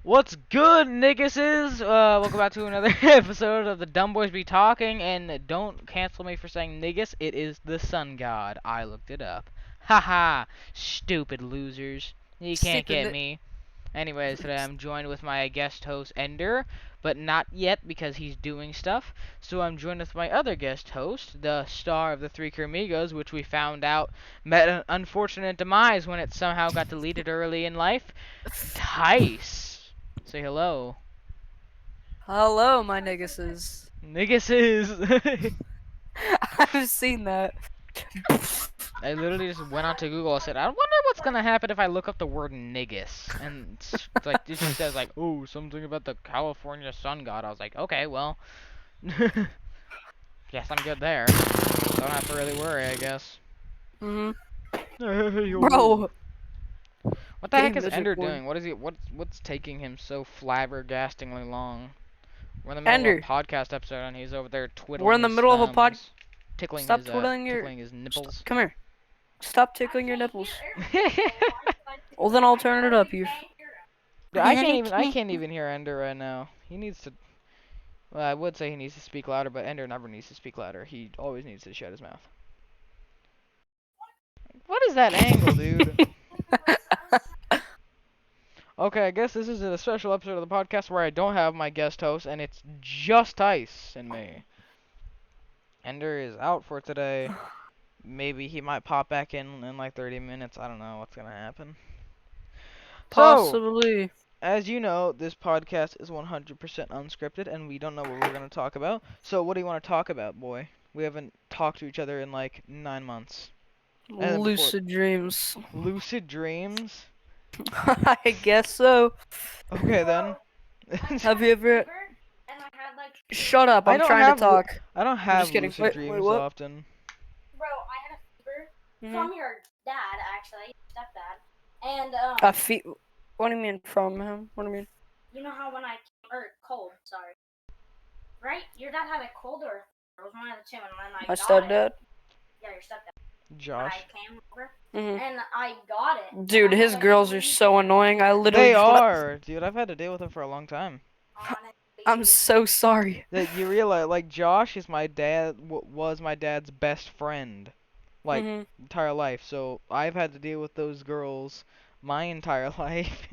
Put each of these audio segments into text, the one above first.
What's good, nigguses? Welcome back to another episode of the Dumb Boys Be Talking, and don't cancel me for saying niggus. It is the sun god. I looked it up. Haha, stupid losers. You can't Stupid. get me. Anyways, today I'm joined with my guest host, Ender, but not yet because he's doing stuff. So I'm joined with my other guest host, the star of the Three Kermigos, which we found out met an unfortunate demise when it somehow got deleted early in life, TYCE. Say hello. Hello, my nigguses. Nigguses. I've seen that. I literally just went onto Google and said, I wonder what's gonna happen if I look up the word niggus. And it's like it just says like, oh, something about the California sun god. I was like, okay, well, guess I'm good there. Don't have to really worry, I guess. Mhm. Yo. Bro, What the heck getting is Ender miserable. doing? What's taking him so flabbergastingly long? We're in the middle of a Ender, podcast episode and he's over there we're twiddling in the his middle of a pod. thumbs, tickling Stop his twiddling your. tickling his nipples. Come here. Stop tickling your nipples. Well, then I'll turn it up. You. Yeah, Honey, I can't even hear Ender right now. He needs to. Well, I would say he needs to speak louder, but Ender never needs to speak louder. He always needs to shut his mouth. What is that angle, dude? Okay, I guess this is a special episode of the podcast where I don't have my guest host, and it's just Ice and me. Ender is out for today. Maybe he might pop back in like 30 minutes. I don't know what's gonna happen. So, Possibly. as you know, this podcast is 100% unscripted, and we don't know what we're gonna talk about. So, what do you want to talk about, boy? We haven't talked to each other in like 9 months. And then before, Lucid dreams. lucid dreams. I guess so. Okay then. Have you ever? Shut up! I'm trying to talk. I don't I'm just have kidding. lucid Wait, dreams what? often. Mhm. And A feet. What do you mean from him? What do you mean? you know how when I cold, sorry, right? Your dad had a cold or it was one of the two, and then I My got it. stepdad. Yeah, your stepdad. When Josh. I came over, Mhm. and I got it. Dude, his girls are so annoying. I literally. They are, dude. I've had to deal with them for a long time. I'm so sorry. That you realize, like Josh is my dad, was my dad's best friend, like Mhm. entire life. So I've had to deal with those girls my entire life.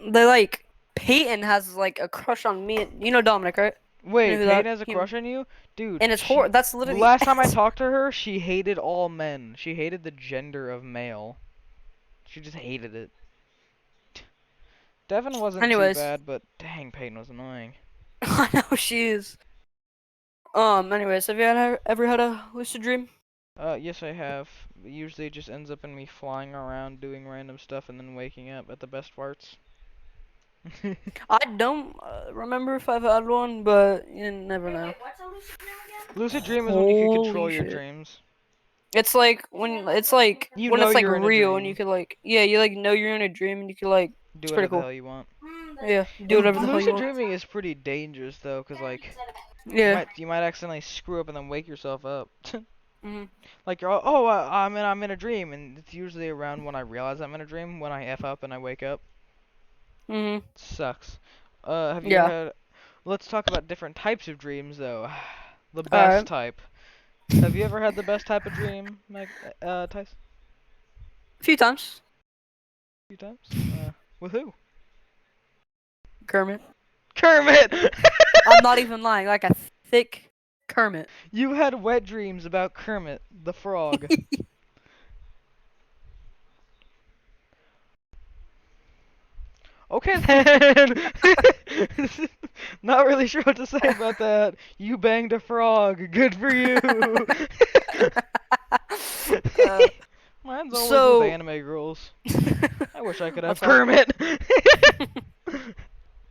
They like Peyton has like a crush on me. You know Dominic, right? You know Wait, who Peyton that? has a crush on you, dude? And it's horror. That's The literally. last time I talked to her, she hated all men. She hated the gender of male. She just hated it. Devin wasn't too Anyways, bad, but dang, Peyton was annoying. I know she is. Anyways, have you ever had a lucid dream? Yes, I have. Usually it just ends up in me flying around doing random stuff and then waking up at the best parts. I don't remember if I've had one, but you never know. Wait, what's a lucid dream again? Lucid dream is when you can control Holy your shit. dreams. It's like when it's like You when know it's like you're in a real and you dream. could like you like know you're in a dream and you could like Do it's whatever pretty the cool. hell you want. Yeah, do And whatever the hell you lucid want. dreaming is pretty dangerous though, 'cause like Yeah. you might accidentally screw up and then wake yourself up. Mhm. Like you're I'm in a dream, and it's usually around when I realize I'm in a dream when I f up and I wake up. Mhm. Sucks. Have you ever Yeah. had? Let's talk about different types of dreams though. The All best right. type. Have you ever had the best type of dream, Tyson? A few times. A few times. With who? Kermit. Kermit. I'm not even lying. Like a thick Kermit. You had wet dreams about Kermit the frog. Okay then. Not really sure what to say about that. You banged a frog. Good for you. Uh, Mine's always so- with anime girls. I wish I could have That's all. Kermit.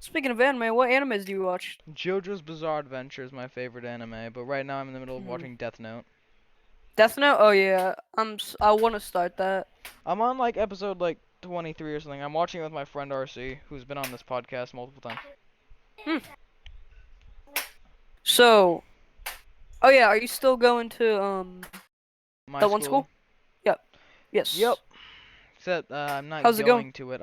Speaking of anime, what animes do you watch? JoJo's Bizarre Adventure is my favorite anime, but right now I'm in the middle of Mhm. watching Death Note. Death Note? Oh yeah, I want to start that. I'm on like episode like 23 or something. I'm watching it with my friend RC, who's been on this podcast multiple times. So, oh yeah, are you still going to My that one school? Yep. Yes. Yep. Except I'm not How's it going? going to it.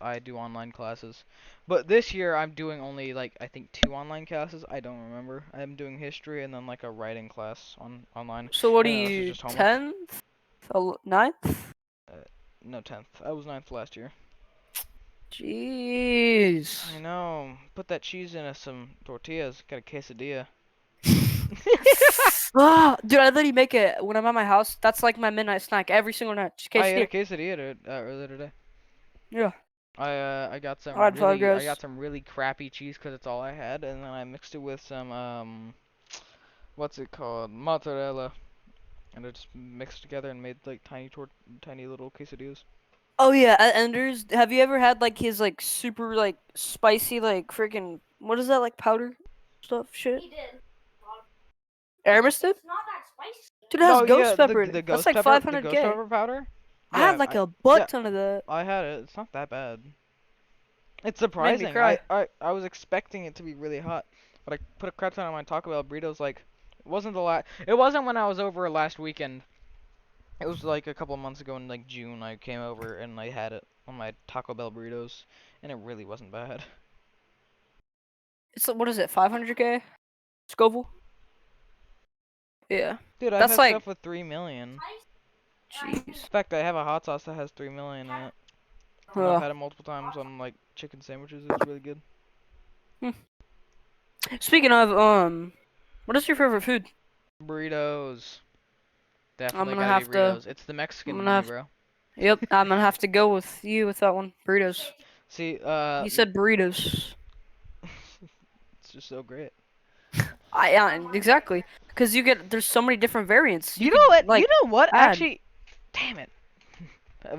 I do online classes. But this year I'm doing only like I think 2 online classes. I don't remember. I'm doing history and then like a writing class online. So what are And the rest is you, just homework. 10th? 9th? No, 10th. I was 9th last year. Jeez. I know. Put that cheese in some tortillas. Got a quesadilla. Ah, dude, I literally make it when I'm at my house. That's like my midnight snack every single night. Just I ate a quesadilla. quesadilla earlier today. Yeah. I got some Alright, five really I got guys. some really crappy cheese because it's all I had, and then I mixed it with some what's it called, mozzarella, and I just mixed together and made like tiny little quesadillas. Oh yeah, at Ender's, have you ever had like his like super like spicy like freaking what is that like powder stuff shit? He did. Armistead? It's not that spicy. Dude, it has No, yeah, ghost pepper in it. That's like the ghost 500K. pepper powder. I had Yeah, like a yeah butt ton of that. I had it. It's not that bad. It's Made me surprising. cry. I was expecting it to be really hot, but I put a crap ton on my Taco Bell burritos. Like, it wasn't when I was over last weekend. It was like a couple of months ago in like June. I came over and I had it on my Taco Bell burritos, and it really wasn't bad. It's what is it, 500K? Scoville? Yeah. Dude, I've That's had like stuff with 3 million. jeez. In fact, I have a hot sauce that has 3 million in it, and I've Ugh. had it multiple times on like chicken sandwiches. It's really good. Speaking of what is your favorite food? Burritos. I'm Definitely gonna gotta be have to burritos. It's the I'm Mexican gonna in me, have bro. Yep, I'm gonna have to go with you with that one. Burritos. See, You said burritos. it's just so great. Exactly. Because there's so many different variants. You You could know what? You like know what? add. Actually, damn it.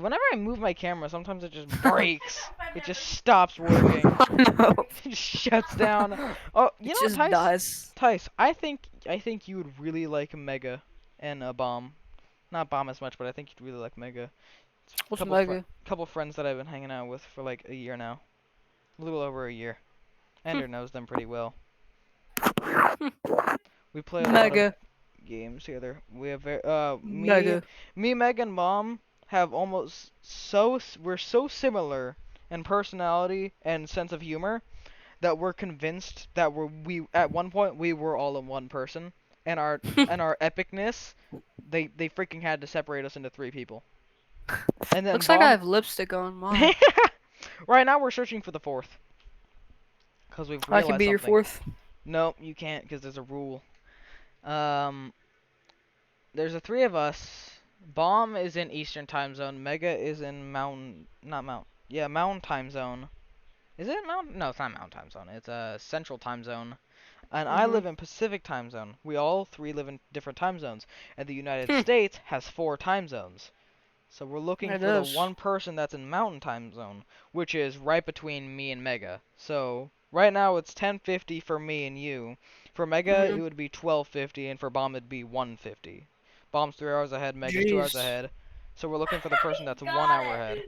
Whenever I move my camera, sometimes it just breaks. It just stops working. No. It just shuts down. Oh, you It know what, just Tice? dies. Tice, I think you would really like Mega and Bomb. Not Bomb as much, but I think you'd really like Mega. It's a What's mega? couple friends that I've been hanging out with for like a year now. A little over a year. Ender knows them pretty well. We play a lot of Mega. games together. We have Mega. Meg, and Mom have almost we're so similar in personality and sense of humor that we're convinced that we at one point we were all in one person, and our epicness, they freaking had to separate us into 3 people. And then Looks like I Mom, have lipstick on mine. right now we're searching for the 4th because we've I can realized be your something. 4th. No, you can't because there's a rule. Um, there's the 3 of us. Bomb is in Eastern time zone. Mega is in Mountain time zone. Is it Mountain? No, it's not Mountain time zone. It's a Central time zone. And I Mhm. live in Pacific time zone. We all 3 live in different time zones. And the United Hmm. States has 4 time zones. So we're looking It for the is. one person that's in Mountain time zone, which is right between me and Mega. So right now it's 10:50 for me and you. For Mega it Mhm. would be 12:50, and for Bomb it'd be 1:50. Bomb's 3 hours ahead. Mega's 2 hours Jeez. ahead. So we're looking for the person that's 1 Got hour it. ahead.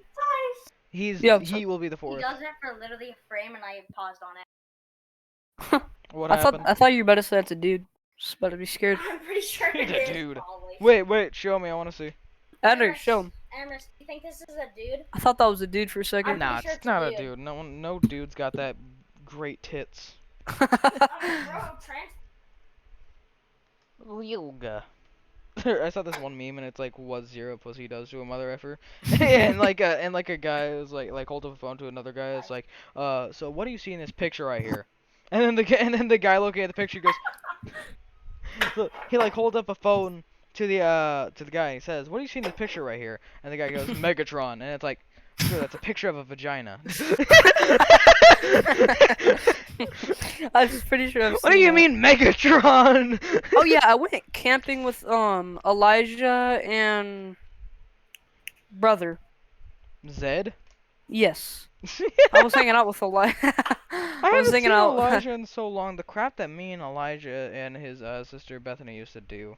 Nice. Yeah. He will be the He 4th. does it for literally a frame, and I paused on it. What I thought happened? I thought you were about to say that's a dude. Just about to be scared. I'm pretty sure He's it a is. dude. Probably. Wait, show me. I want to see. Ender, show him. Amherst, do you think this is a dude? I thought that was a dude for a second. I'm Nah, pretty sure it's it's a not a dude. dude. No dude's got that great tits. I mean, bro, Yoga. I saw this one meme and it's like what zero pussy does to a mother effer, and like a guy was like hold up a phone to another guy. It's like so what do you see in this picture right here? And then the guy looking at the picture goes, look, he like holds up a phone to the guy and he says, what do you see in this picture right here? And the guy goes, Megatron, and it's like, sure, that's a picture of a vagina. I'm just pretty sure I've What do seen you that. mean Megatron? Oh yeah, I went camping with Elijah and brother. Zed? Yes. I was hanging out with Elijah. I I was haven't hanging seen out. Elijah in so long. The crap that me and Elijah and his sister Bethany used to do.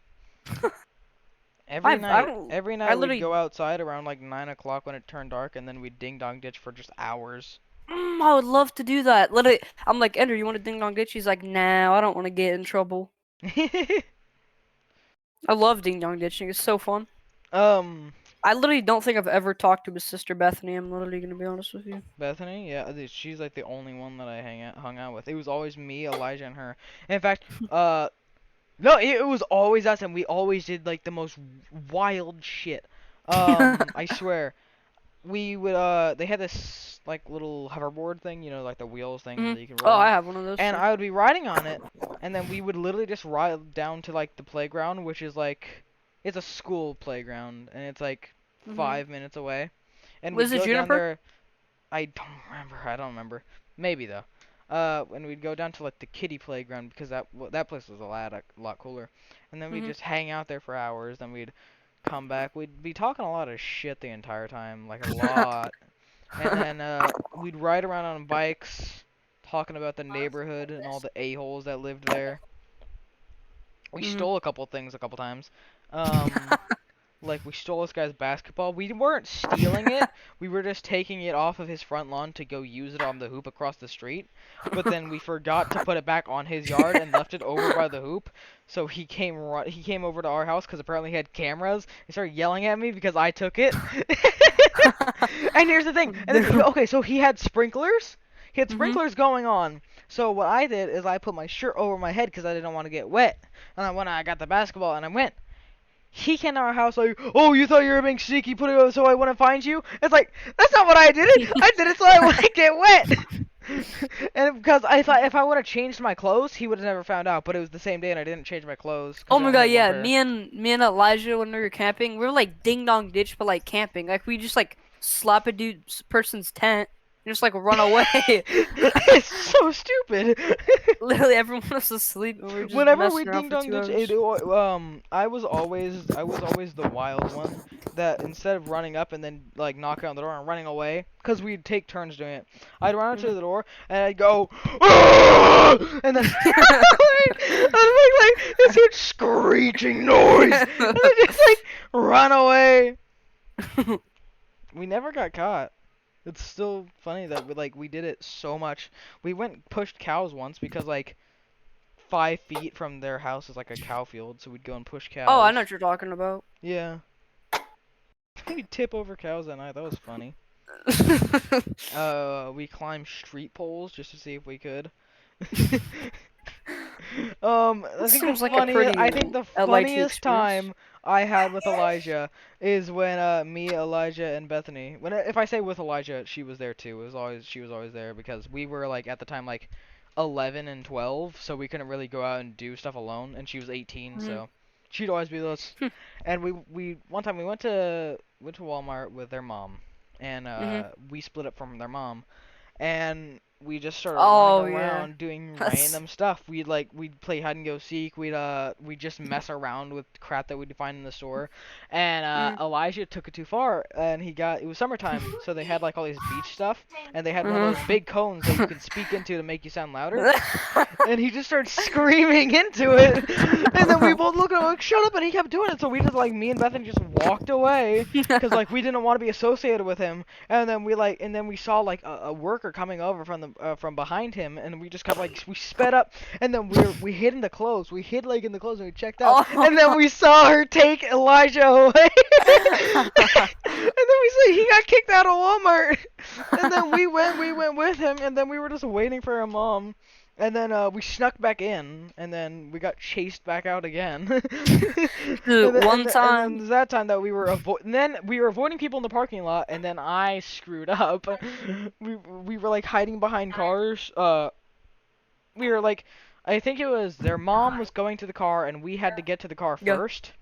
Every I don't. every I night we'd literally. go outside around like 9 o'clock when it turned dark, and then we'd ding dong ditch for just hours. I would love to do that. Literally, I'm like, Ender, you want to ding dong ditch? He's like, no, I don't want to get in trouble. I love ding dong ditching. It's so fun. Um, I literally don't think I've ever talked to his sister Bethany. I'm literally gonna be honest with you. Bethany, yeah, she's like the only one that I hung out with. It was always me, Elijah, and her. And in fact, no, it was always us, and we always did like the most wild shit. I swear, we would they had this like little hoverboard thing, you know, like the wheels thing Hmm. that you can Oh, roll I on. have one of those And too. I would be riding on it, and then we would literally just ride down to like the playground, which is like it's a school playground, and it's like Hmm. 5 minutes away. And we'd Was it go down Juniper? there. I don't remember. I don't remember. Maybe though. And we'd go down to like the kiddie playground because that place was a lot cooler. And then we'd Hmm. just hang out there for hours. Then we'd come back. We'd be talking a lot of shit the entire time, like a lot. And then we'd ride around on bikes, talking about the neighborhood and all the a-holes that lived there. We Hmm. stole a couple things a couple times. Um, like we stole this guy's basketball. We weren't stealing it. We were just taking it off of his front lawn to go use it on the hoop across the street. But then we forgot to put it back on his yard and left it over by the hoop. So he came over to our house because apparently he had cameras. He started yelling at me because I took it. And here's the thing. And then, okay, so he had sprinklers. He had Hmm. sprinklers going on. So what I did is I put my shirt over my head because I didn't want to get wet. And then when I got the basketball and I went, he came to our house like, oh, you thought you were being sneaky, put it up so I wouldn't find you? It's like, that's not what I did it. I did it so I wouldn't get wet. And because I thought if I would have changed my clothes, he would have never found out. But it was the same day and I didn't change my clothes Oh because I my only god, had one yeah. pair. Me and Elijah when we were camping, we were like ding dong ditch, but like camping. Like we just like slap a person's tent and just like run away. It's so stupid. Literally everyone was asleep and we were just Whenever we messing around ding for dong two ditch, hours. I was always the wild one that instead of running up and then like knocking on the door and running away, because we'd take turns doing it. I'd run up to Mhm. the door and I'd go, "Ah!" And then I'd make like this huge screeching noise, and then just like run away. We never got caught. It's still funny that we did it so much. We went and pushed cows once because like 5 feet from their house is like a cow field, so we'd go and push Oh, I cows. know what you're talking about. Yeah. We'd tip over cows that night. That was funny. We climbed street poles just to see if we could. That seems like a I pretty think the LIT funniest experience. time I had with Elijah is when me, Elijah, and Bethany. If I say with Elijah, she was there too. She was always there because we were like at the time like 11 and 12, so we couldn't really go out and do stuff alone, and she was 18, Mhm. so she'd always be with us. And we one time we went to Walmart with their mom, and Mhm. we split up from their mom, and we just started running Oh yeah. around doing That's random stuff. We'd play hide and go seek. We'd just mess around with crap that we'd find in the store. And mm. Elijah took it too far, and it was summertime, so they had like all these beach stuff, and they had one of those Mhm. big cones that you can speak into to make you sound louder. And he just started screaming into it, and then we both looked at him like, "Shut up!" And he kept doing it, so we just like me and Bethany just walked away, cause like we didn't want to be associated with him. And then we saw like a worker coming over from behind him, and we just kept like we sped up, and then we hid in the clothes. We hid like in the clothes, and we checked out, and then Oh. we saw her take Elijah away, and then we saw he got kicked out of Walmart, and then we went with him, and then we were just waiting for our mom. And then we snuck back in, and then we got chased back out again. Dude, one And then time. there's that time that we were avoiding people in the parking lot, and then I screwed up. We were like hiding behind cars. We were like, I think it was their mom was going to the car, and we had to get to the car Yeah. first.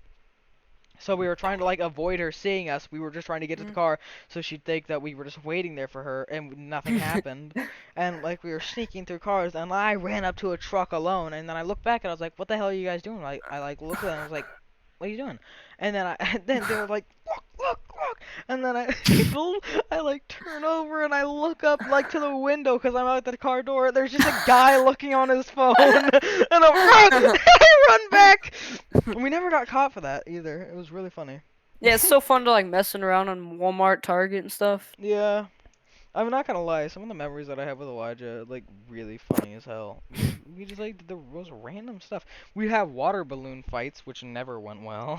So we were trying to like avoid her seeing us. We were just trying to get to the Mm. car so she'd think that we were just waiting there for her and nothing happened. And like we were sneaking through cars and I ran up to a truck alone and then I looked back and I was like, "What the hell are you guys doing?" I like looked at them and I was like, "What are you doing?" And then then they were like, "Look, look, look." And then I like turn over and I look up like to the window because I'm out at the car door. There's just a guy looking on his phone and I run, I run back. We never got caught for that either. It was really funny. Yeah, it's so fun to like messing around on Walmart, Target, and stuff. Yeah. I'm not gonna lie, some of the memories that I have with Elijah, like, really funny as hell. We just, like, did the most random stuff. We have water balloon fights, which never went well.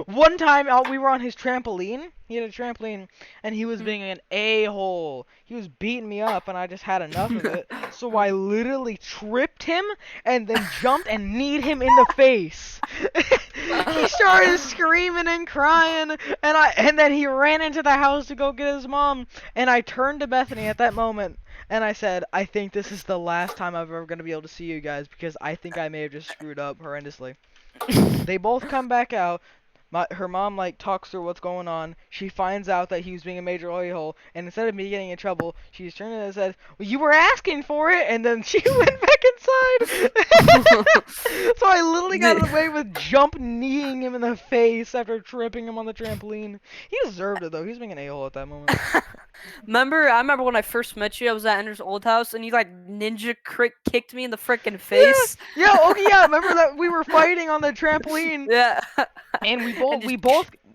One time out, we were on his trampoline. He had a trampoline, and he was being an a-hole. He was beating me up, and I just had enough of it. So I literally tripped him, and then jumped and kneed him in the face. He started screaming and crying, and then he ran into the house to go get his mom. And I turned to Bethany at that moment, and I said, I think this is the last time I'm ever going to be able to see you guys, because I think I may have just screwed up horrendously. They both come back out. Her mom, like, talks through what's going on. She finds out that he was being a major a-hole, and instead of me getting in trouble, she's turned and said, well, you were asking for it, and then she went back inside. So I literally got away with jump kneeing him in the face after tripping him on the trampoline. He deserved it, though. He was being an a-hole at that moment. I remember when I first met you, I was at Ender's old house, and you like ninja kicked me in the freaking face. Yeah, okay, yeah. Remember that we were fighting on the trampoline, Yeah. and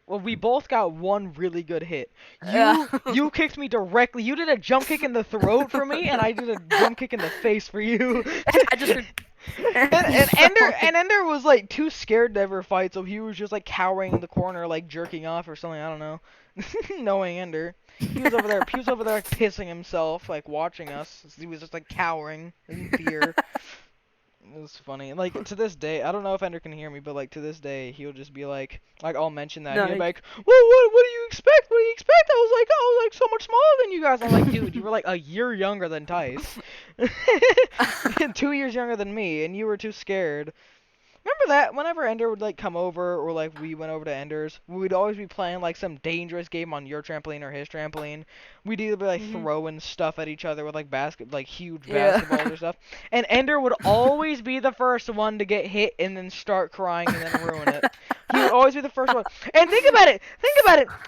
we both got one really good hit. Yeah. You kicked me directly. You did a jump kick in the throat for me, and I did a jump kick in the face for you. I just heard. And Ender was like too scared to ever fight, so he was just like cowering in the corner, like jerking off or something. I don't know. Knowing Ender, he was over there like pissing himself, like watching us. He was just like cowering in fear. It was funny. Like to this day, I don't know if Ender can hear me, but like to this day, he'll just be like I'll mention that. No, He'll be like, what do you expect? What do you expect? I was like so much smaller than you guys. I'm like, dude, you were like a year younger than TYCE, and 2 years younger than me, and you were too scared. Remember that? Whenever Ender would like come over, or like we went over to Ender's, we'd always be playing like some dangerous game on your trampoline or his trampoline. We'd either be like throwing stuff at each other with like huge basketballs or stuff. And Ender would always be the first one to get hit and then start crying and then ruin it. He would always be the first one. And think about it.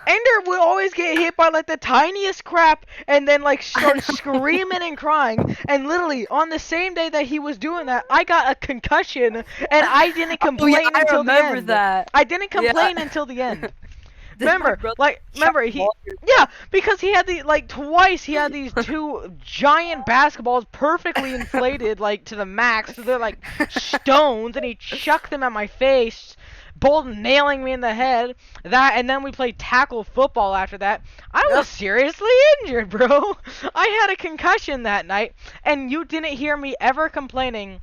Ender would always get hit by like the tiniest crap and then like start screaming and crying. And literally on the same day that he was doing that, I got a concussion and I didn't complain until the end. That. I didn't complain until the end. Remember, he. Yeah, because he had TYCE he had these two giant basketballs perfectly inflated, like, to the max, so they're like stones, and he chucked them at my face, both nailing me in the head. And then we played tackle football after that. I was seriously injured, bro. I had a concussion that night, and you didn't hear me ever complaining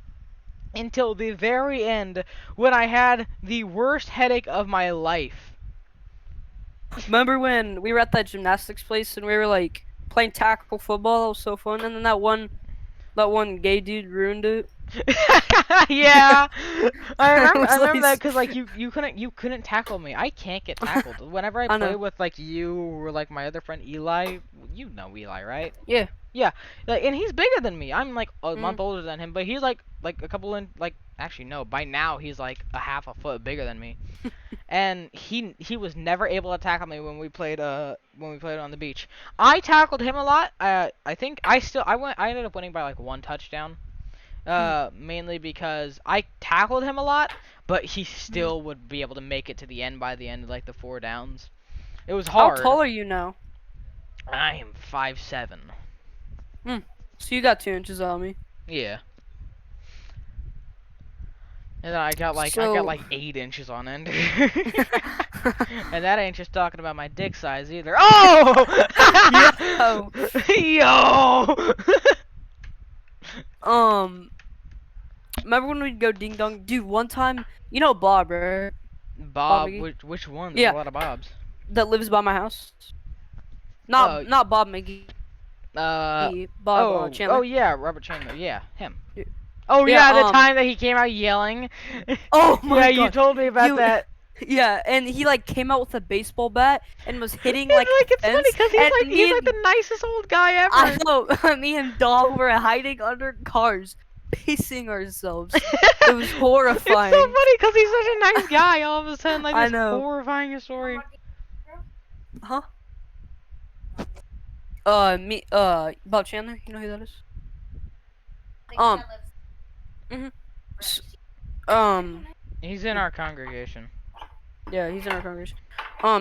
until the very end, when I had the worst headache of my life. Remember when we were at that gymnastics place and we were like playing tackle football? That was so fun. And then that one gay dude ruined it. Yeah, I remember that because like you couldn't tackle me. I can't get tackled. Whenever I play with like you or like my other friend Eli, you know Eli, right? Yeah. Yeah, like, and he's bigger than me. I'm like a month older than him, but he's like a couple actually no, by now he's like a half a foot bigger than me. And he was never able to tackle me when we played on the beach. I tackled him a lot. I think I ended up winning by like one touchdown. Mainly because I tackled him a lot, but he still would be able to make it to the end by the end of like the 4 downs. It was hard. How tall are you now? I am 5'7". So you got 2 inches on me. Yeah. And then I got like 8 inches on Ender. And that ain't just talking about my dick size either. Oh! Yo! Remember when we'd go ding dong? Dude, one time, you know Bob, right? Bob, which one? There's a lot of Bobs. That lives by my house. Not Bob McGee. Bob Chandler. Oh yeah, Robert Chandler. Yeah, him. Oh yeah, the time that he came out yelling. Oh my god. Yeah, you told me about that. Yeah, and he like came out with a baseball bat and was hitting like it's funny because he's like the nicest old guy ever. I know. Me and Dom were hiding under cars, pissing ourselves. It was horrifying. It's so funny because he's such a nice guy. All of a sudden, like I this know. horrifying story. Huh? Bob Chandler. You know who that is? He's in our congregation. Yeah, he's in our congregation.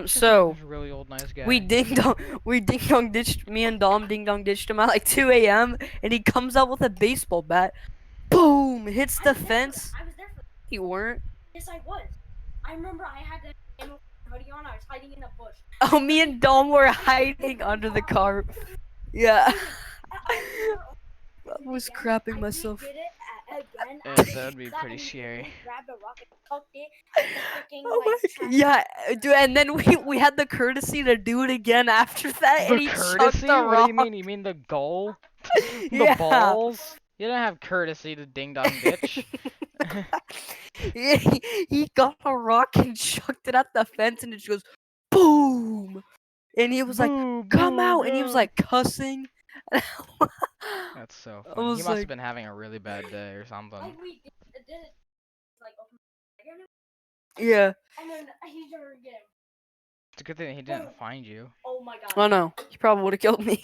So He's a really old, nice guy. we ding dong ditched me and Dom ding dong ditched him at like 2 a.m. and he comes out with a baseball bat, boom, hits the fence. I was there for that. You weren't. Yes, I was. I remember I had the hoodie on. I was hiding in a bush. Oh, me and Dom were hiding under the car. Yeah. I was crapping myself. Did it again. That would be pretty scary. Grabbed a rock and chucked it. And the freaking, Oh my, yeah, dude, and then we had the courtesy to do it again after that, and The he chucked courtesy? the What do rock. you mean? You mean the goal? The Yeah. balls? You don't have courtesy to ding dong ditch. he got a rock and chucked it at the fence, and it just goes boom. And he was like, Boo, "Come boo, out!" And he was go. like cussing. That's so I funny. He was must have like- been having a really bad day or something. Like we did it, like open again, Yeah. and then he did it again. It's a good thing he didn't find you. Oh my god. Oh no, he probably would have killed me.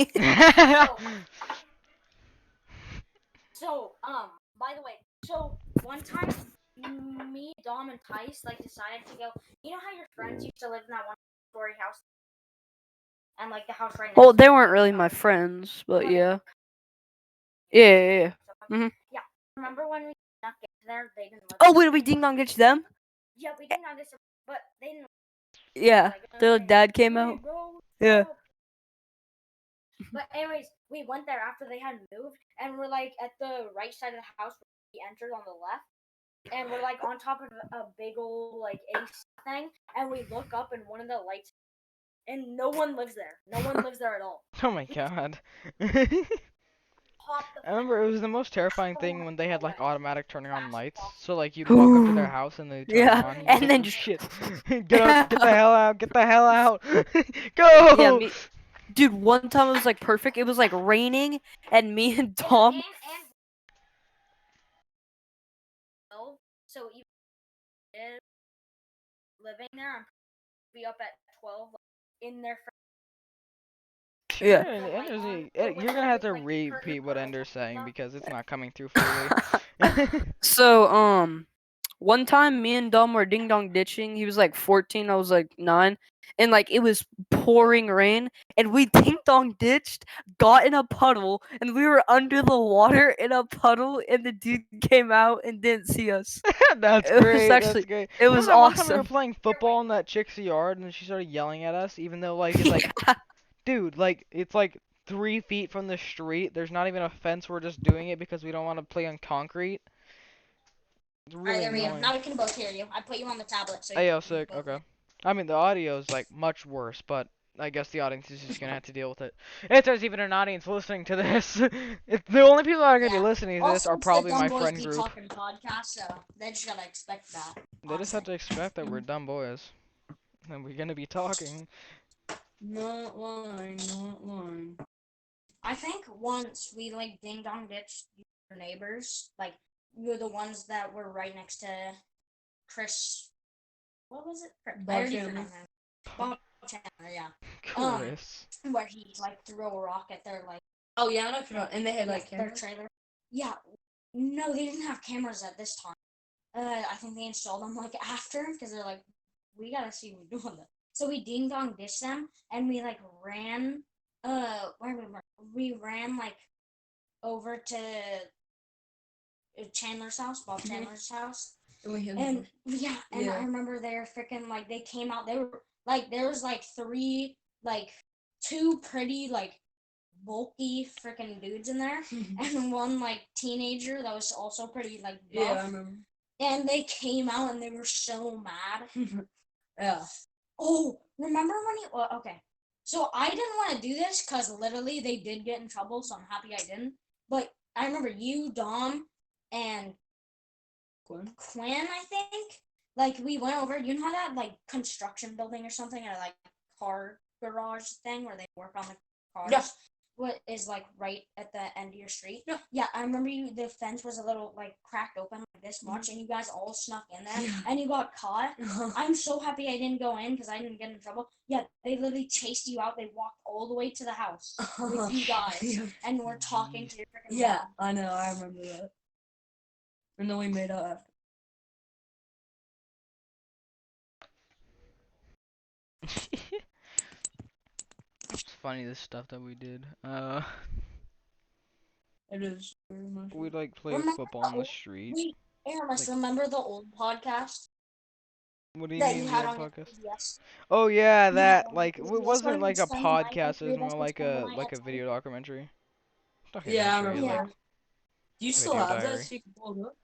So, by the way, so one time, me, Dom, and TYCE like decided to go. You know how your friends used to live in that one-story house, and like the house right next. Well, to they it? weren't really my friends, but yeah. Yeah. Yeah. Remember when we snuck into there? They didn't live. Oh, wait, we ding dong ditched them? Yeah, we didn't understand, but they didn't. Yeah. Like, Their okay, dad came okay, out. bro, Yeah. stop. But anyways, we went there after they had moved, and we're like at the right side of the house where we entered on the left, and we're like on top of a big old like ace thing, and we look up and one of the lights, and no one lives there. No one lives there at all. Oh my god. Pop the I remember it was the most terrifying Oh thing my when they had like God. automatic turning on Fast lights. walk. So like you'd walk up to their Ooh. house and they'd turn Yeah, on. You'd and be then like, just- shit. Get the hell out, get the hell out. Go! Yeah, me. Dude, one time it was like perfect. It was like raining, and me and Tom. And so even if living there, I'm be up at 12 in their. Yeah. And you're gonna have to repeat what Ender's saying because it's not coming through fully. So, one time me and Dom were ding dong ditching. He was like 14, I was like 9. And like it was pouring rain, and we ding dong ditched, got in a puddle, and we were under the water in a puddle, and the dude came out and didn't see us. That's It was great. actually- That's great. it was Remember that one time we were awesome. playing football in that chick's yard and she started yelling at us, even though like it's like, Yeah. dude, like it's like 3 feet from the street. There's not even a fence. We're just doing it because we don't want to play on concrete. It's really Alright, there we go. annoying. Now we can both hear you. I put you on the tablet, so. Ayo, you sick. both Okay. I mean the audio is like much worse, but I guess the audience is just gonna have to deal with it. If there's even an audience listening to this, the only people that are gonna be Yeah. listening to this Also, are it's probably the my Dumb Boys friend Keep group. Talking podcast, so they just gotta expect that. They just have to expect that we're dumb boys, and we're gonna be talking. Not lying, not lying. I think once we like ding dong ditched your neighbors, like you're the ones that were right next to Chris. What was it? I already forgot him. Bob Chandler, yeah. Chris. Where he like threw a rock at their like. Oh yeah, I know if you know. And they had their trailer. Yeah. No, they didn't have cameras at this time. I think they installed them like after because they're like, we gotta see who's doing this. So we ding dong ditched them and we like ran. Where we ran like over to Chandler's house, Bob Chandler's house. And yeah, and I remember they were freaking like they came out. They were like there was like three like two pretty like bulky freaking dudes in there, and one like teenager that was also pretty like buff. Yeah, I remember. And they came out and they were so mad. Yeah. Oh, remember when you? Well, okay. So I didn't want to do this because literally they did get in trouble, so I'm happy I didn't. But I remember you, Dom, and Quinn, I think. Like we went over. You know how that like construction building or something, or like car garage thing where they work on the cars. Yeah. What is like right at the end of your street? Yeah, I remember you. The fence was a little like cracked open like this much, and you guys all snuck in there, and you got caught. I'm so happy I didn't go in because I didn't get in trouble. Yeah, they literally chased you out. They walked all the way to the house with you guys, and were talking to your freaking Yeah, mom. I know. I remember that. And then we made up after. It's funny the stuff that we did. It is very much. We'd like play Remember football the on the old street. wait, Aramis, Like, remember the old podcast what do you that you mean the had old on your podcast? 3DS? Oh yeah, You had that on your like it 3DS where wasn't you would like a spend the night, like podcast. It three was of more us would like spend the a night outside. video documentary. Yeah, I Documentary, remember like Yeah. that. Do you still video have that diary. so you can pull it up?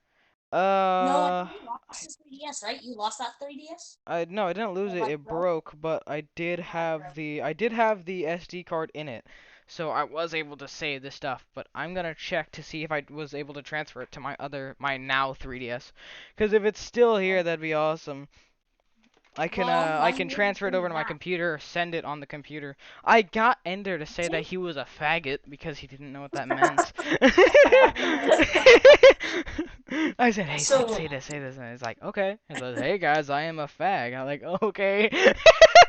No, I Uh, think you lost the 3DS, right? You lost that 3DS? I no, I didn't lose Or it. like It broke? broke, but I did have the SD card in it, so I was able to save the stuff. But I'm gonna check to see if I was able to transfer it to my now 3DS, because if it's still here, that'd be awesome. Well, I my can mom transfer it told over me to my that. computer, send it on the computer. I got Ender to say that See? he was a faggot because he didn't know what that meant. Yeah, he knows that. I said, hey, So, say this, and he's like, okay. He says, hey guys, I am a fag. I'm like, okay.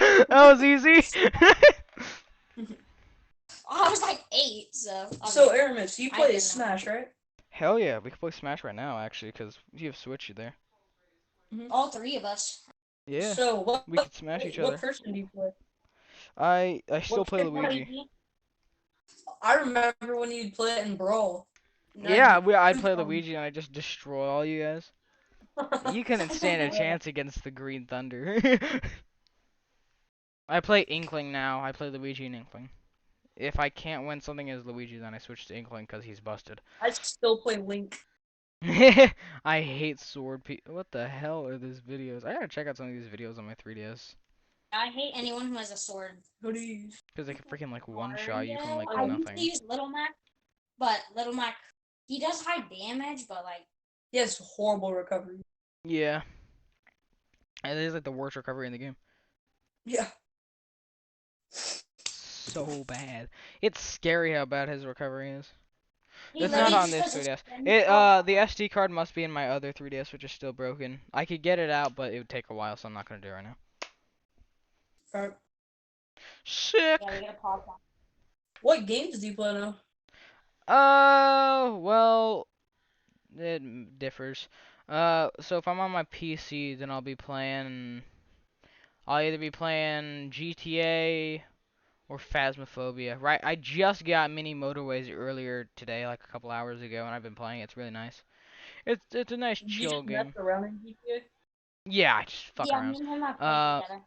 That was easy. I was like 8, so I so mean, Aramis, you I play didn't know. Smash, right? Hell yeah, we can play Smash right now, actually, because you have Switch there. All 3 of us. Yeah, So we could smash wait, each what other. person do you play? I still What play character? Luigi. I remember when you'd play it in Brawl. And I'd Yeah, be I'd play two-tone. Luigi and I just destroy all you guys. You couldn't stand a Yeah. chance against the Green Thunder. I play Inkling now. I play Luigi and Inkling. If I can't win something as Luigi, then I switch to Inkling because he's busted. I still play Link. I hate sword What the hell are these videos? I gotta check out some of these videos on my 3DS. I hate anyone who has a sword. Who do you use? Because they can freaking like one-shot you from like Mario. I used to nothing. use Little Mac, but Little Mac, he does high damage, but like, He has horrible recovery. Yeah. And it is like the worst recovery in the game. Yeah. So bad. It's scary how bad his recovery is. he It's not literally on just this does a 3DS. spin. The SD card must be in my other 3DS, which is still broken. I could get it out, but it would take a while, so I'm not gonna do it right now. Alright. Sick. Yeah, we get a podcast. What games do you play now? Well, it differs. So if I'm on my PC, then I'll either be playing GTA or Phasmophobia. Right? I just got Mini Motorways earlier today, like a couple hours ago, and I've been playing it. It's really nice. It's a nice You chill just mess game. around in GTA? Yeah, I just fuck Yeah, me around. and him have played Uh, together.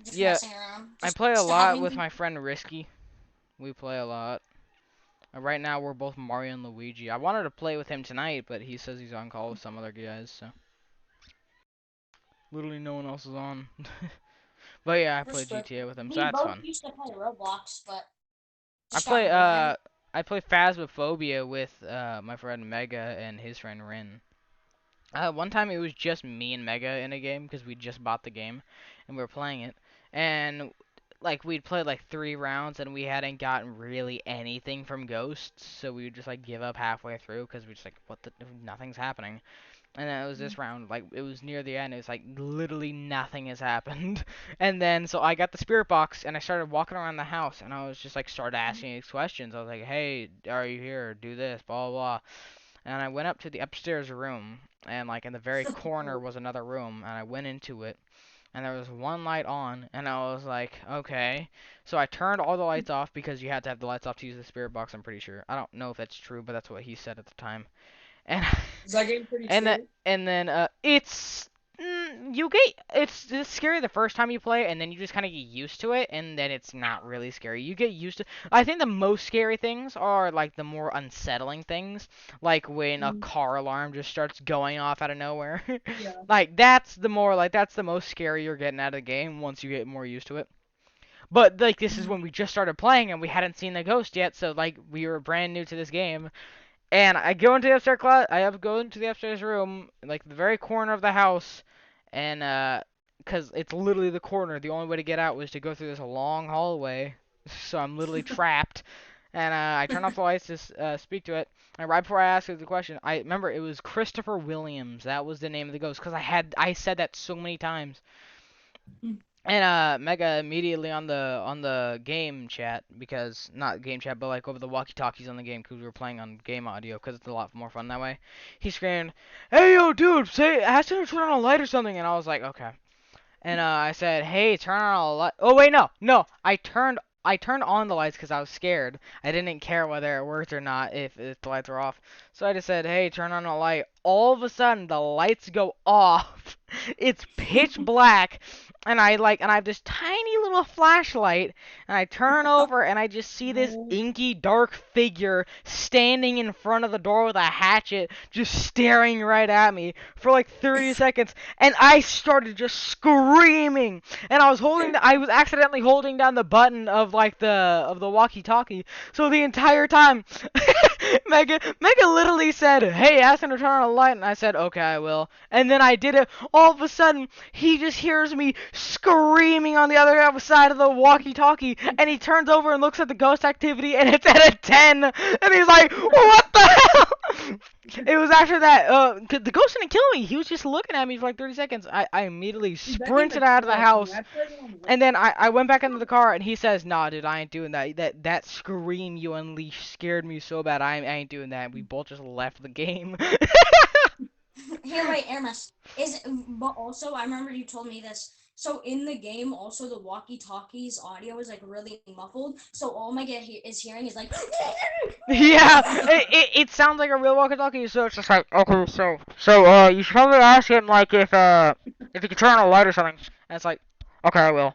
Just yeah, messing around. I Just play a lot stabbing with people. my friend Risky. We play a lot. Right now we're both Mario and Luigi. I wanted to play with him tonight, but he says he's on call with some other guys, so literally no one else is on. But yeah, I play Respect. GTA with him, so We that's both fun. used to play Roblox, but I just got play boring. I play Phasmophobia with my friend Mega and his friend Rin. One time it was just me and Mega in a game because we just bought the game and we were playing it, and like we'd played like 3 rounds and we hadn't gotten really anything from Ghosts, so we would just like give up halfway through because we just like nothing's happening. And then it was this round, like it was near the end. It was like literally nothing has happened. And then so I got the spirit box and I started walking around the house and I was just like started asking these questions. I was like, "Hey, are you here? Do this, blah blah blah." And I went up to the upstairs room and like in the very corner was another room and I went into it and there was one light on and I was like, "Okay." So I turned all the lights off because you had to have the lights off to use the spirit box, I'm pretty sure. I don't know if that's true, but that's what he said at the time. And Is that game pretty and then scary? it's you get it's scary the first time you play it, and then you just kind of get used to it, and then it's not really scary. You get used to. I think the most scary things are like the more unsettling things, like when a car alarm just starts going off out of nowhere. Yeah. Like that's the most scary you're getting out of the game once you get more used to it. But like this is when we just started playing and we hadn't seen the ghost yet, so like we were brand new to this game, and I go into the upstairs I have to go into the upstairs room, like the very corner of the house, and cause it's literally the corner. The only way to get out was to go through this long hallway, so I'm literally trapped. And I turn off the lights to speak to it. And right before I asked it the question, I remember it was Christopher Williams. That was the name of the ghost, cause I said that so many times. And Mega immediately on the game chat, because not game chat but like over the walkie-talkies on the game because we were playing on game audio because it's a lot more fun that way. He screamed, "Hey yo dude, ask him to turn on a light or something," and I was like, okay. And I said, "Hey, turn on all the lights." Oh wait, no. I turned on the lights because I was scared. I didn't care whether it worked or not if the lights were off. So I just said, "Hey, turn on the light." All of a sudden, the lights go off. It's pitch black, and I have this tiny little flashlight, and I turn over and I just see this No. inky dark figure standing in front of the door with a hatchet, just staring right at me for like 30 seconds, and I started just screaming, and I was accidentally holding down the button of like the walkie-talkie, so the entire time, Mega literally said, "Hey, ask him to turn on the light," and I said, "Okay, I will," and then I did it. All of a sudden, he just hears me screaming on the other side of the walkie-talkie, and he turns over and looks at the ghost activity, and it's at a 10, and he's like, "What the hell?" It was after that, the ghost didn't kill me. He was just looking at me for like 30 seconds. I immediately Dude, that game sprinted is out of the so funny. house, I played it on and then I went back into the car, and he says, "Nah, dude, I ain't doing that. That scream you unleashed scared me so bad. I ain't doing that." We both just left the game. Here, wait, Hermes. But also, I remember you told me this. So in the game, also the walkie-talkie's audio is like really muffled. So all my is hearing is like. Yeah, it sounds like a real walkie-talkie, so it's just like, okay, you should probably ask him, like, if he can turn on a light or something. And it's like, okay, I will.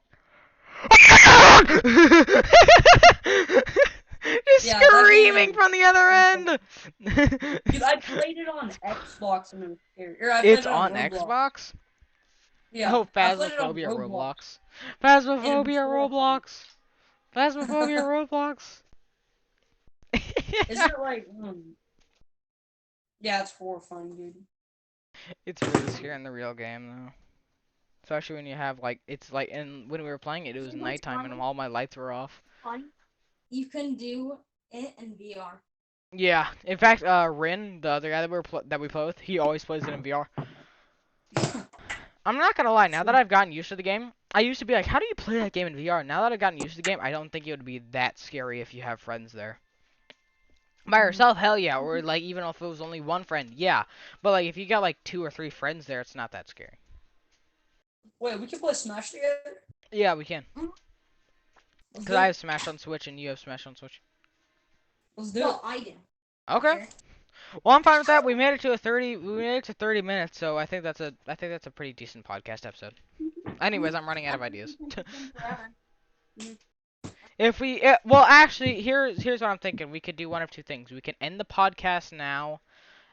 Just Yeah, that screaming game from the other is end. Dude, I played it on Xbox and it was scary. Or I played It's it on on Roblox. Xbox? Yeah, Oh, I played it on Phasmophobia Roblox. Roblox. And it was Phasmophobia horrifying. Roblox. Phasmophobia Roblox. Isn't it like, yeah, it's horrifying, dude. It's really scary in the real game, though. Especially when you have, like, it's like, and when we were playing it, it was You know what's nighttime and funny? all my lights were off. Fun. You can do it in VR. Yeah. In fact, Rin, the other guy that we play with, he always plays it in VR. I'm not gonna lie, now that I've gotten used to the game, I used to be like, how do you play that game in VR? Now that I've gotten used to the game, I don't think it would be that scary if you have friends there. By yourself, hell yeah, or like even if it was only one friend, yeah. But like if you got like 2 or 3 friends there, it's not that scary. Wait, we can play Smash together? Yeah, we can. Let's Cause do I it. have Smash on Switch and you have Smash on Switch. Let's do it. Well, I do. Okay. Sure. Well, I'm fine with that. We made it to 30. We made it to 30 minutes, so I think that's a pretty decent podcast episode. Anyways, I'm running out of ideas. Forever. If we, well, actually, here's what I'm thinking. We could do one of two things. We can end the podcast now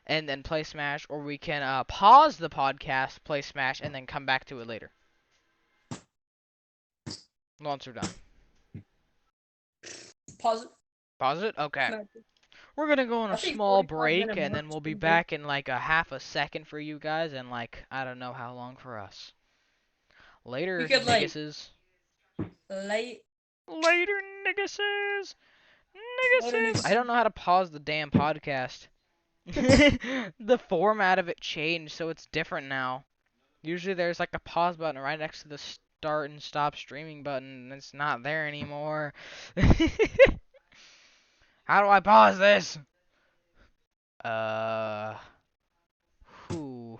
and then play Smash, or we can pause the podcast, play Smash, and then come back to it later. Once we're done. Pause it. Pause it? Okay. Smash it. We're gonna go on I a think small 45 break, minute and mark then is we'll be pretty good. back in like a half a second for you guys, and like, I don't know how long for us. We Later, could like nigguses. late Later, nigguses. later Nigguses. I next. don't know how to pause the damn podcast. The format of it changed, so it's different now. Usually there's like a pause button right next to the start and stop streaming button, and it's not there anymore. How do I pause this? Uh, who?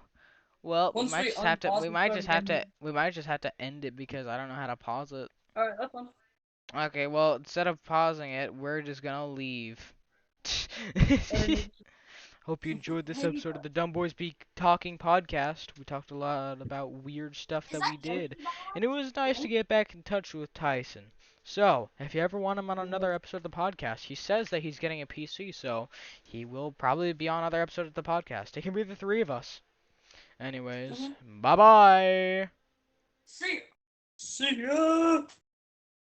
Well, we Once might we just have to. unpause the show again. We might just have to end it because I don't know how to pause it. Alright, that's fine. Okay, well, instead of pausing it, we're just gonna leave. Later, Hope you enjoyed this Maybe episode of the Dumb Boys Be Talking podcast. We talked a lot about weird stuff is that that we did, Pokemon? and it was nice to get back in touch with Tyson. So, if you ever want him on another episode of the podcast, he says that he's getting a PC, so he will probably be on another episode of the podcast. It can be the three of us. Anyways, bye bye. See ya. See ya.